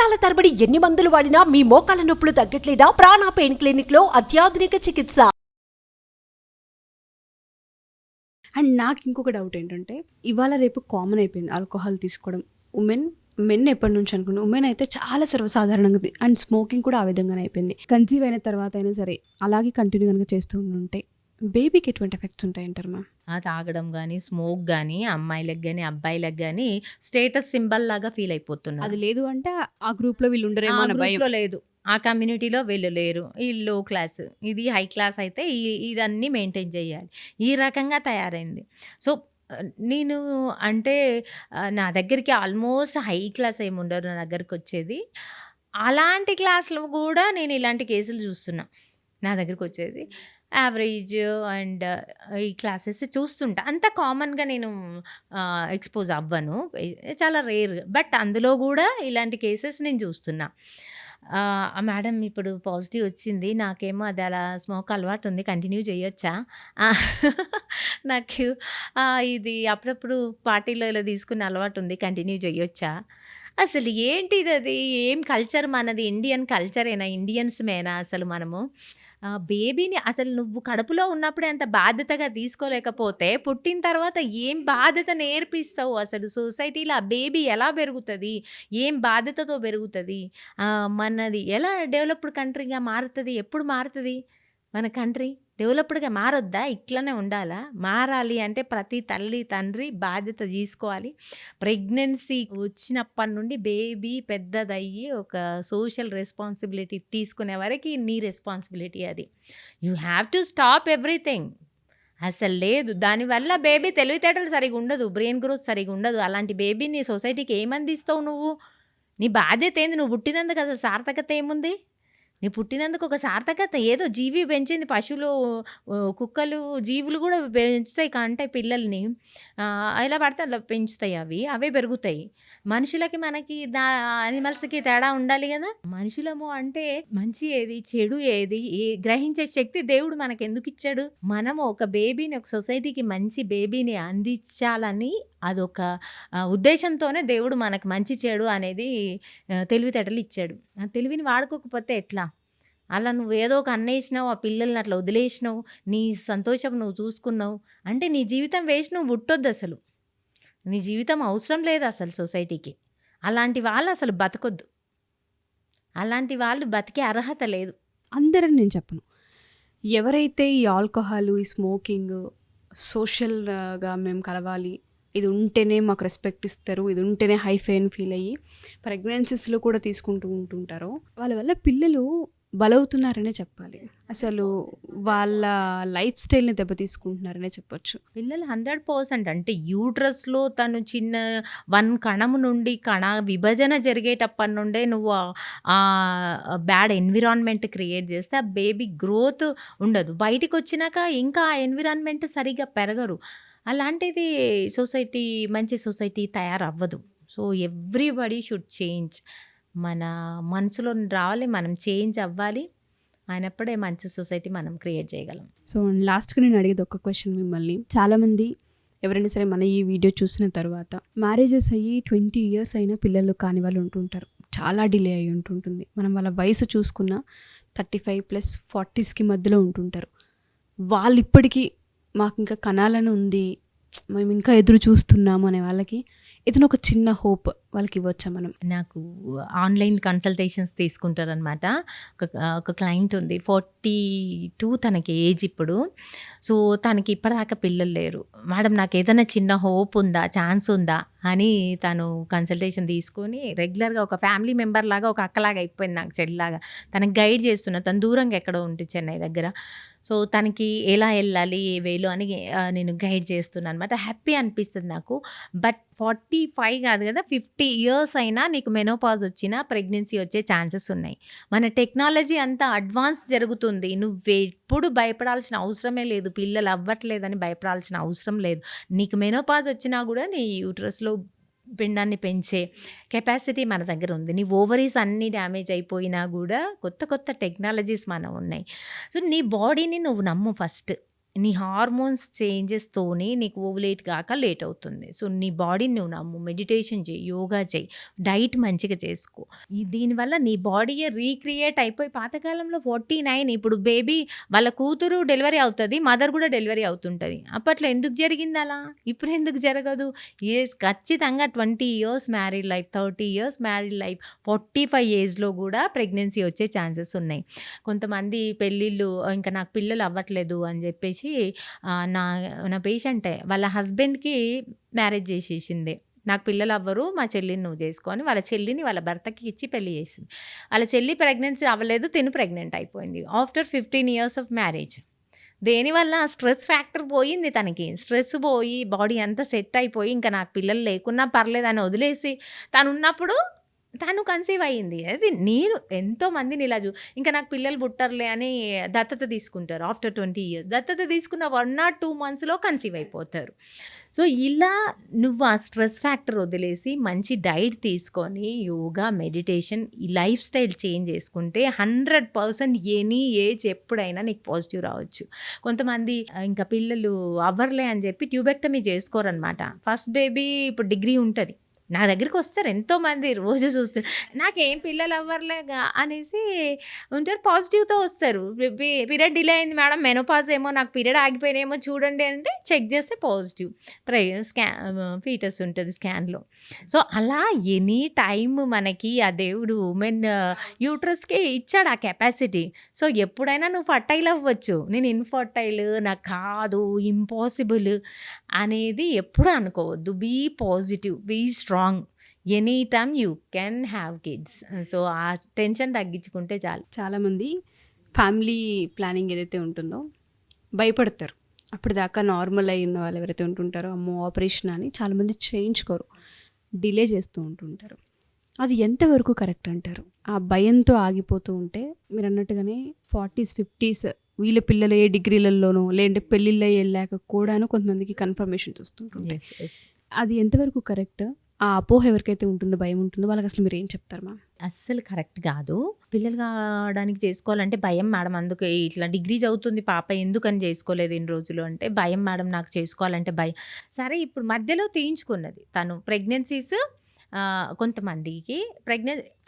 సంవత్సరాల తరబడి ఎన్ని మందులు వాడినా మీ మోకాల నొప్పులు తగ్గట్లేదా? ప్రాణ పెయిన్ క్లినిక్ లో అత్యాధునిక చికిత్స. అండ్ నాకు ఇంకొక డౌట్ ఏంటంటే, ఇవాళ రేపు కామన్ అయిపోయింది ఆల్కహాల్ తీసుకోవడం. మెన్ ఎప్పటి నుంచి అనుకున్నాను, ఉమెన్ అయితే చాలా సర్వసాధారణంగా అండ్ స్మోకింగ్ కూడా ఆ విధంగానే అయిపోయింది. కన్సీవ్ అయిన తర్వాత అయినా సరే అలాగే కంటిన్యూ కనుక చేస్తూ ఉంటే బేబీకి ఎటువంటి ఎఫెక్ట్స్ ఉంటాయంటారు మ్యామ్? తాగడం కానీ, స్మోక్ కానీ, అమ్మాయిలకు కానీ, అబ్బాయిలకు కానీ స్టేటస్ సింబల్ లాగా ఫీల్ అయిపోతున్నారు. అది లేదు అంటే ఆ గ్రూప్లో వీళ్ళు ఉండరేమో అన్న భయం. గ్రూప్లో లేదు, ఆ కమ్యూనిటీలో వీళ్ళు లేరు, ఈ లో క్లాస్, ఇది హై క్లాస్ అయితే ఇదన్నీ మెయింటైన్ చేయాలి, ఈ రకంగా తయారైంది. సో నేను అంటే నా దగ్గరికి ఆల్మోస్ట్ హై క్లాస్ ఏమి ఉండరు నా దగ్గరికి వచ్చేది. అలాంటి క్లాస్లో కూడా నేను ఇలాంటి కేసులు చూస్తున్నా. నా దగ్గరికి వచ్చేది యావరేజ్ అండ్ ఈ క్లాసెస్ చూస్తుంటా. అంత కామన్గా నేను ఎక్స్పోజ్ అవ్వను, చాలా రేర్. బట్ అందులో కూడా ఇలాంటి కేసెస్ నేను చూస్తున్నా. మేడం ఇప్పుడు పాజిటివ్ వచ్చింది, నాకేమో అది అలా స్మోక్ అలవాటు ఉంది, కంటిన్యూ చేయొచ్చా? నాకు ఇది అప్పుడప్పుడు పార్టీలో ఇలా తీసుకునే అలవాటు ఉంది, కంటిన్యూ చేయొచ్చా? అసలు ఏంటిది? అది ఏం కల్చర్ మనది? ఇండియన్ కల్చరేనా? ఇండియన్స్మేనా అసలు మనము? బేబీని అసలు నువ్వు కడుపులో ఉన్నప్పుడే అంత బాధ్యతగా తీసుకోలేకపోతే పుట్టిన తర్వాత ఏం బాధ్యత నేర్పిస్తావు? అసలు సొసైటీలో ఆ బేబీ ఎలా పెరుగుతుంది, ఏం బాధ్యతతో పెరుగుతుంది? మనది ఎలా డెవలప్డ్ కంట్రీగా మారుతుంది? ఎప్పుడు మారుతుంది మన కంట్రీ? డెవలప్డ్గా మారొద్దా? ఇట్లనే ఉండాలా? మారాలి అంటే ప్రతి తల్లి తండ్రి బాధ్యత తీసుకోవాలి. ప్రెగ్నెన్సీ వచ్చినప్పటి నుండి బేబీ పెద్దదయ్యి ఒక సోషల్ రెస్పాన్సిబిలిటీ తీసుకునే వరకు నీ రెస్పాన్సిబిలిటీ అది. You have to stop everything. అసలు లేదు, దానివల్ల బేబీ తెలివితేటలు సరిగా ఉండదు, బ్రెయిన్ గ్రోత్ సరిగా ఉండదు. అలాంటి బేబీని సొసైటీకి ఏమందిస్తావు నువ్వు? నీ బాధ్యత ఏంది? నువ్వు పుట్టినందుకు అసలు సార్థకత ఏముంది? నీ పుట్టినందుకు ఒక సార్థకత, ఏదో జీవి పెంచింది. పశువులు, కుక్కలు, జీవులు కూడా పెంచుతాయి అంటే పిల్లల్ని ఎలా పడితే అలా పెంచుతాయి, అవే పెరుగుతాయి. మనుషులకి మనకి యానిమల్స్కి తేడా ఉండాలి కదా. మనుషులము అంటే మంచి ఏది చెడు ఏది గ్రహించే శక్తి దేవుడు మనకు ఎందుకు ఇచ్చాడు? మనము ఒక బేబీని, ఒక సొసైటీకి మంచి బేబీని అందించాలని అదొక ఉద్దేశంతోనే దేవుడు మనకు మంచి చెడు అనేది తెలివితేటలు ఇచ్చాడు. ఆ తెలివిని వాడుకోకపోతే ఎట్లా? అలా నువ్వు ఏదో ఒక అన్నేసినావు, ఆ పిల్లల్ని అట్లా వదిలేసినావు, నీ సంతోషం నువ్వు చూసుకున్నావు అంటే నీ జీవితం వేస్ట్. నువ్వు పుట్టొద్దు అసలు, నీ జీవితం అవసరం లేదు అసలు సొసైటీకి. అలాంటి వాళ్ళు అసలు బతకొద్దు, అలాంటి వాళ్ళు బతికే అర్హత లేదు. అందరని నేను చెప్పను. ఎవరైతే ఈ ఆల్కహాల్, ఈ స్మోకింగ్, సోషల్గా మేము కలవాలి, ఇది ఉంటేనే మాకు రెస్పెక్ట్ ఇస్తారు, ఇది ఉంటేనే హైఫై అని ఫీల్ అయ్యి ప్రెగ్నెన్సీస్లో కూడా తీసుకుంటూ ఉంటుంటారో వాళ్ళ వల్ల పిల్లలు బలవుతున్నారనే చెప్పాలి. అసలు వాళ్ళ లైఫ్ స్టైల్ని దెబ్బతీసుకుంటున్నారనే చెప్పొచ్చు. పిల్లలు 100% అంటే యూట్రస్లో తను చిన్న 1 కణము నుండి విభజన జరిగేటప్పటి నుండే నువ్వు బ్యాడ్ ఎన్విరాన్మెంట్ క్రియేట్ చేస్తే ఆ బేబీ గ్రోత్ ఉండదు. బయటికి వచ్చినాక ఇంకా ఆ ఎన్విరాన్మెంట్ సరిగా పెరగరు. అలాంటిది సొసైటీ, మంచి సొసైటీ తయారవ్వదు. So everybody should change. మన మనసులో రావాలి, మనం చేంజ్ అవ్వాలి, అయినప్పుడే మంచి సొసైటీ మనం క్రియేట్ చేయగలం. సో లాస్ట్గా నేను అడిగేది ఒక క్వశ్చన్ మిమ్మల్ని. చాలామంది ఎవరైనా సరే మన ఈ వీడియో చూసిన తర్వాత మ్యారేజెస్ అయ్యి 20 years అయినా పిల్లలు కాని వాళ్ళు ఉంటుంటారు, చాలా డిలే అయ్యి ఉంటుంటుంది. మనం వాళ్ళ వయసు చూసుకున్న 35+ 40sకి మధ్యలో ఉంటుంటారు. వాళ్ళు ఇప్పటికీ మాకు ఇంకా కనాలని ఉంది, మేము ఇంకా ఎదురు చూస్తున్నాము అనే వాళ్ళకి ఏదైనా ఒక చిన్న హోప్ వాళ్ళకి ఇవ్వచ్చా మనం? నాకు ఆన్లైన్ కన్సల్టేషన్స్ తీసుకుంటారనమాట. ఒక క్లయింట్ ఉంది, 42 తనకి ఏజ్ ఇప్పుడు. సో తనకి ఇప్పటిదాకా పిల్లలు లేరు. మేడం నాకు ఏదైనా చిన్న హోప్ ఉందా, ఛాన్స్ ఉందా అని తను కన్సల్టేషన్ తీసుకొని రెగ్యులర్గా ఒక ఫ్యామిలీ మెంబర్ లాగా, ఒక అక్కలాగా అయిపోయింది, నాకు చెల్లిలాగా. తనకి గైడ్ చేస్తున్నా. తను దూరంగా ఎక్కడో ఉంటుంది, చెన్నై దగ్గర. సో తనకి ఎలా వెళ్ళాలి, ఏ వేలో అని నేను గైడ్ చేస్తున్నాను అనమాట. హ్యాపీ అనిపిస్తుంది నాకు. బట్ 45 కాదు కదా, 50 years అయినా నీకు మెనోపాజ్ వచ్చినా ప్రెగ్నెన్సీ వచ్చే ఛాన్సెస్ ఉన్నాయి. మన టెక్నాలజీ అంతా అడ్వాన్స్ జరుగుతుంది. నువ్వెప్పుడు భయపడాల్సిన అవసరమే లేదు. పిల్లలు అవ్వట్లేదని భయపడాల్సిన అవసరం లేదు. నీకు మెనోపాజ్ వచ్చినా కూడా నీ యూట్రస్లో పిండాన్ని పెంచే కెపాసిటీ మన దగ్గర ఉంది. నీ ఓవరీస్ అన్నీ డ్యామేజ్ అయిపోయినా కూడా కొత్త కొత్త టెక్నాలజీస్ మనం ఉన్నాయి. సో నీ బాడీని నువ్వు నమ్ము ఫస్ట్. నీ హార్మోన్స్ చేంజెస్తోనే నీకు ఓవులేట్ కాక లేట్ అవుతుంది. సో, నీ బాడీని నువ్వు నమ్ము. మెడిటేషన్ చెయ్యి, యోగా చెయ్యి, డైట్ మంచిగా చేసుకో. దీనివల్ల నీ బాడీయే రీక్రియేట్ అయిపోయి పాతకాలంలో 49 ఇప్పుడు బేబీ వాళ్ళ కూతురు డెలివరీ అవుతది. మదర్ కూడా డెలివరీ అవుతుంటది. అప్పట్లో ఎందుకు జరిగింది అలా? ఇప్పుడు ఎందుకు జరగదు? ఖచ్చితంగా 20 years married life, 30 years married life, 45 ఏజ్‌లో కూడా ప్రెగ్నెన్సీ వచ్చే ఛాన్సెస్ ఉన్నాయి. కొంతమంది పెళ్ళిళ్ళు ఇంకా నాకు పిల్లలు అవ్వట్లేదు అని చెప్పేసి నా నా పేషెంటే వాళ్ళ హస్బెండ్‌కి మ్యారేజ్ చేసేసింది. నాకు పిల్లలు అవ్వరు, మా చెల్లిని నువ్వు చేసుకో అని వాళ్ళ చెల్లిని వాళ్ళ భర్తకి ఇచ్చి పెళ్లి చేసింది. వాళ్ళ చెల్లి ప్రెగ్నెన్సీ అవ్వలేదు, తిను ప్రెగ్నెంట్ అయిపోయింది. After 15 years of marriage. దేనివల్ల? స్ట్రెస్ ఫ్యాక్టర్ పోయింది తనకి. స్ట్రెస్ పోయి బాడీ అంతా సెట్ అయిపోయి ఇంకా నాకు పిల్లలు లేకున్నా పర్లేదని వదిలేసి తనున్నప్పుడు తను కన్సీవ్ అయ్యింది. అది నేను ఎంతోమందిని ఇలా ఇంకా నాకు పిల్లలు పుట్టరులే అని దత్తత తీసుకుంటారు. ఆఫ్టర్ 20 ఇయర్స్ దత్తత తీసుకున్న 1 or 2 monthsలో కన్సీవ్ అయిపోతారు. సో, ఇలా నువ్వు ఆ స్ట్రెస్ ఫ్యాక్టర్ వదిలేసి మంచి డైట్ తీసుకొని యోగా, మెడిటేషన్, ఈ లైఫ్ స్టైల్ చేంజ్ చేసుకుంటే 100% ఎనీ ఏజ్ ఎప్పుడైనా నీకు పాజిటివ్ రావచ్చు. కొంతమంది ఇంకా పిల్లలు అవ్వర్లే అని చెప్పి ట్యూబెక్టమీ చేసుకోరనమాట. ఫస్ట్ బేబీ ఇప్పుడు డిగ్రీ ఉంటుంది. నా దగ్గరికి వస్తారు ఎంతోమంది రోజు చూస్తున్నారు. నాకేం పిల్లలు అవ్వర్లేగా అనేసి ఉంటారు. పాజిటివ్‌తో వస్తారు. పీరియడ్ డిలే అయింది మేడం, మెనోపాజ్ ఏమో, నాకు పీరియడ్ ఆగిపోయినాయేమో చూడండి అంటే చెక్ చేస్తే పాజిటివ్. ఫీటస్ ఉంటుంది స్కాన్‌లో. సో, అలా ఎనీ టైమ్ మనకి ఆ దేవుడు ఉమెన్ యూట్రస్‌కి ఇచ్చాడు ఆ కెపాసిటీ. సో, ఎప్పుడైనా నువ్వు ఫర్టైల్ అవ్వచ్చు. నేను ఇన్‌ఫర్టైల్, నాకు కాదు, ఇంపాసిబుల్ అనేది ఎప్పుడు అనుకోవద్దు. Be positive, be strong. Any time you can have kids. So, ఆ టెన్షన్ తగ్గించుకుంటే చాలు. చాలామంది ఫ్యామిలీ ప్లానింగ్ ఏదైతే ఉంటుందో భయపడతారు. అప్పటిదాకా నార్మల్ అయి ఉన్న వాళ్ళు ఎవరైతే ఉంటుంటారో అమ్మో ఆపరేషన్ అని చాలామంది చేయించుకోరు, డిలే చేస్తూ ఉంటుంటారు. అది ఎంతవరకు కరెక్ట్ అంటారు? ఆ భయంతో ఆగిపోతూ ఉంటే మీరు అన్నట్టుగానే 40s 50s వీళ్ళ పిల్లలు ఏ డిగ్రీలలోనో లేదంటే పెళ్ళిళ్ళు వెళ్ళాక కూడాను కొంతమందికి కన్ఫర్మేషన్స్ వస్తుంటుంటాయి. అది ఎంతవరకు కరెక్ట్? ఆ అపోహ ఎవరికైతే ఉంటుందో, భయం ఉంటుందో వాళ్ళకి అసలు మీరు ఏం చెప్తారు మ్యామ్? అస్సలు కరెక్ట్ కాదు. పిల్లలు కావడానికి చేసుకోవాలంటే భయం మేడం. అందుకే ఇట్లా డిగ్రీ చదువుతుంది పాప, ఎందుకని చేసుకోలేదు ఇన్ని రోజులు అంటే భయం మేడం, నాకు చేసుకోవాలంటే భయం. సరే, ఇప్పుడు మధ్యలో తీయించుకున్నది తను ప్రెగ్నెన్సీస్. కొంతమందికి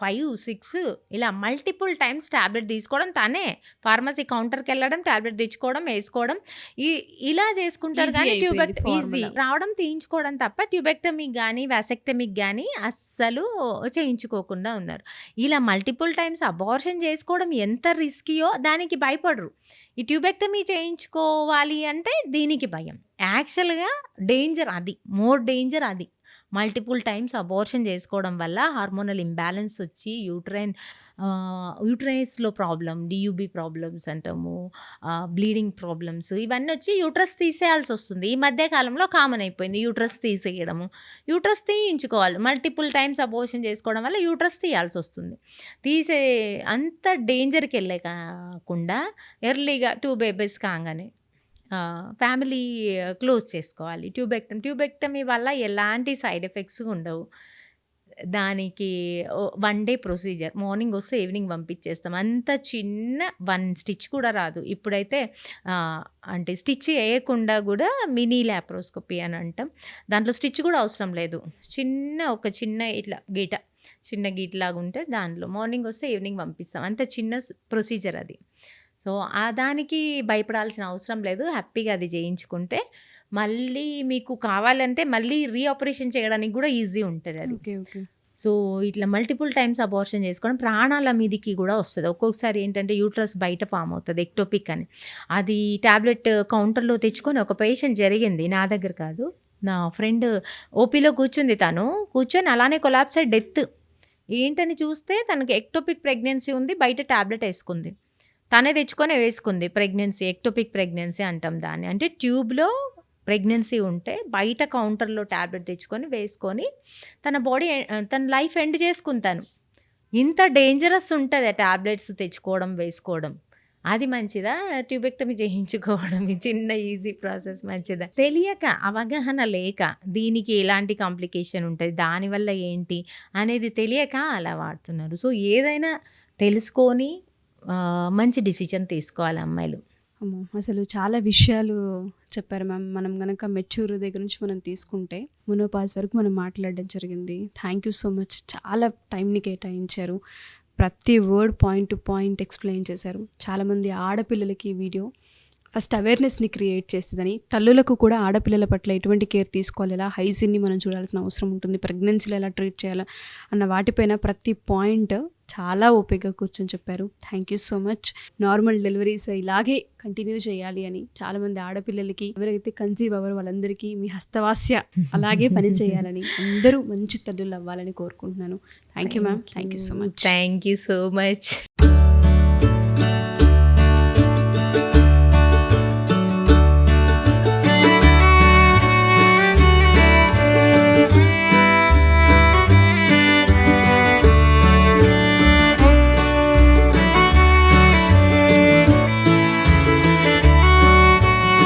5, 6 ఇలా మల్టిపుల్ టైమ్స్ ట్యాబ్లెట్ తీసుకోవడం, తనే ఫార్మసీ కౌంటర్కి వెళ్ళడం, ట్యాబ్లెట్ తెచ్చుకోవడం, వేసుకోవడం, ఇలా చేసుకుంటారు. కానీ ఈజీ రావడం, తీయించుకోవడం తప్ప ట్యూబెక్టమీకి కానీ వాసెక్టమీకి కానీ అస్సలు చేయించుకోకుండా ఉన్నారు. ఇలా మల్టిపుల్ టైమ్స్ అబార్షన్ చేసుకోవడం ఎంత రిస్కీయో దానికి భయపడరు. ఈ ట్యూబెక్టమీ చేయించుకోవాలి అంటే దీనికి భయం. యాక్చువల్గా డేంజర్ అది, మోర్ డేంజర్ అది. మల్టిపుల్ టైమ్స్ అబార్షన్ చేసుకోవడం వల్ల హార్మోనల్ ఇంబ్యాలెన్స్ వచ్చి యూట్రస్లో ప్రాబ్లం, డియూబీ ప్రాబ్లమ్స్ అంటాము, బ్లీడింగ్ ప్రాబ్లమ్స్, ఇవన్నీ వచ్చి యూట్రస్ తీసేయాల్సి వస్తుంది. ఈ మధ్య కాలంలో కామన్ అయిపోయింది యూట్రస్ తీసేయడము. యూట్రస్ తీయించుకోవాలి. మల్టిపుల్ టైమ్స్ అబార్షన్ చేసుకోవడం వల్ల యూట్రస్ తీయాల్సి వస్తుంది. అంత డేంజర్కి వెళ్ళే కాకుండా ఎర్లీగా 2 బేబీస్ కాగానే ఫ్యామిలీ క్లోజ్ చేసుకోవాలి. ట్యూబెక్టమీ వల్ల ఎలాంటి సైడ్ ఎఫెక్ట్స్ ఉండవు. దానికి 1 day ప్రొసీజర్. మార్నింగ్ వస్తే ఈవినింగ్ పంపించేస్తాం. అంత చిన్న 1 stitch కూడా రాదు. ఇప్పుడైతే అంటే స్టిచ్ వేయకుండా కూడా మినీ ల్యాప్రోస్కోపీ అని అంటాం. దాంట్లో స్టిచ్ కూడా అవసరం లేదు. ఒక చిన్న ఇట్లా చిన్న గీటలాగా ఉంటే దాంట్లో మార్నింగ్ వస్తే ఈవినింగ్ పంపిస్తాం. అంత చిన్న ప్రొసీజర్ అది. సో, దానికి భయపడాల్సిన అవసరం లేదు. హ్యాపీగా అది చేయించుకుంటే మళ్ళీ మీకు కావాలంటే మళ్ళీ రీఆపరేషన్ చేయడానికి కూడా ఈజీ ఉంటుంది అది. ఓకే. సో, ఇట్లా మల్టిపుల్ టైమ్స్ అబార్షన్ చేసుకోవడం ప్రాణాల మీదికి కూడా వస్తుంది. ఒక్కొక్కసారి ఏంటంటే యూట్రస్ బయట ఫామ్ అవుతుంది, ఎక్టోపిక్ అని. అది ట్యాబ్లెట్ కౌంటర్లో తెచ్చుకొని ఒక పేషెంట్ జరిగింది, నా దగ్గర కాదు, నా ఫ్రెండ్ ఓపీలో కూర్చుంది. తను కూర్చొని అలానే కొలాప్స్ అయ్యి డెత్. ఏంటని చూస్తే తనకి ఎక్టోపిక్ ప్రెగ్నెన్సీ ఉంది, బయట ట్యాబ్లెట్ వేసుకుంది. తనే తెచ్చుకొని వేసుకుంది. ప్రెగ్నెన్సీ, ఎక్టోపిక్ ప్రెగ్నెన్సీ అంటాం దాన్ని. అంటే ట్యూబ్లో ప్రెగ్నెన్సీ ఉంటే బయట కౌంటర్లో ట్యాబ్లెట్ తెచ్చుకొని వేసుకొని తన లైఫ్ ఎండ్ చేసుకుంటాను. ఇంత డేంజరస్ ఉంటుంది ఆ ట్యాబ్లెట్స్ తెచ్చుకోవడం, వేసుకోవడం. అది మంచిదా? ట్యూబెక్టమీ చేయించుకోవడం ఈ చిన్న ఈజీ ప్రాసెస్ మంచిదా? తెలియక, అవగాహన లేక, దీనికి ఎలాంటి కాంప్లికేషన్ ఉంటుంది, దానివల్ల ఏంటి అనేది తెలియక అలా వాడుతున్నారు. సో, ఏదైనా తెలుసుకొని మంచి డిసిజన్ తీసుకోవాలి అమ్మాయిలు. అమ్మో! అసలు చాలా విషయాలు చెప్పారు మ్యామ్. మనం గనక మెచ్యూర్ దగ్గర నుంచి మనం తీసుకుంటే మొనోపాజ్ వరకు మనం మాట్లాడడం జరిగింది. Thank you so much. చాలా టైంని కేటాయించారు. ప్రతి word point to point explain చేశారు. చాలామంది ఆడపిల్లలకి ఈ వీడియో ఫస్ట్ అవేర్నెస్ని క్రియేట్ చేస్తుందని, తల్లులకు కూడా ఆడపిల్లల పట్ల ఎటువంటి కేర్ తీసుకోవాలి, ఎలా హైజీన్ని మనం చూడాల్సిన అవసరం ఉంటుంది, ప్రెగ్నెన్సీలో ఎలా ట్రీట్ చేయాలి అన్న వాటిపైన ప్రతి పాయింట్ చాలా ఓపికగా కూర్చొని చెప్పారు. Thank you so much. Normal deliveries ఇలాగే కంటిన్యూ చేయాలి అని, చాలామంది ఆడపిల్లలకి ఎవరైతే కన్సీవ్ అవ్వరో వాళ్ళందరికీ మీ హస్తవాస్య అలాగే పని చేయాలని, అందరూ మంచి తల్లులు అవ్వాలని కోరుకుంటున్నాను. Thank you ma'am. Thank you so much. Thank you so much.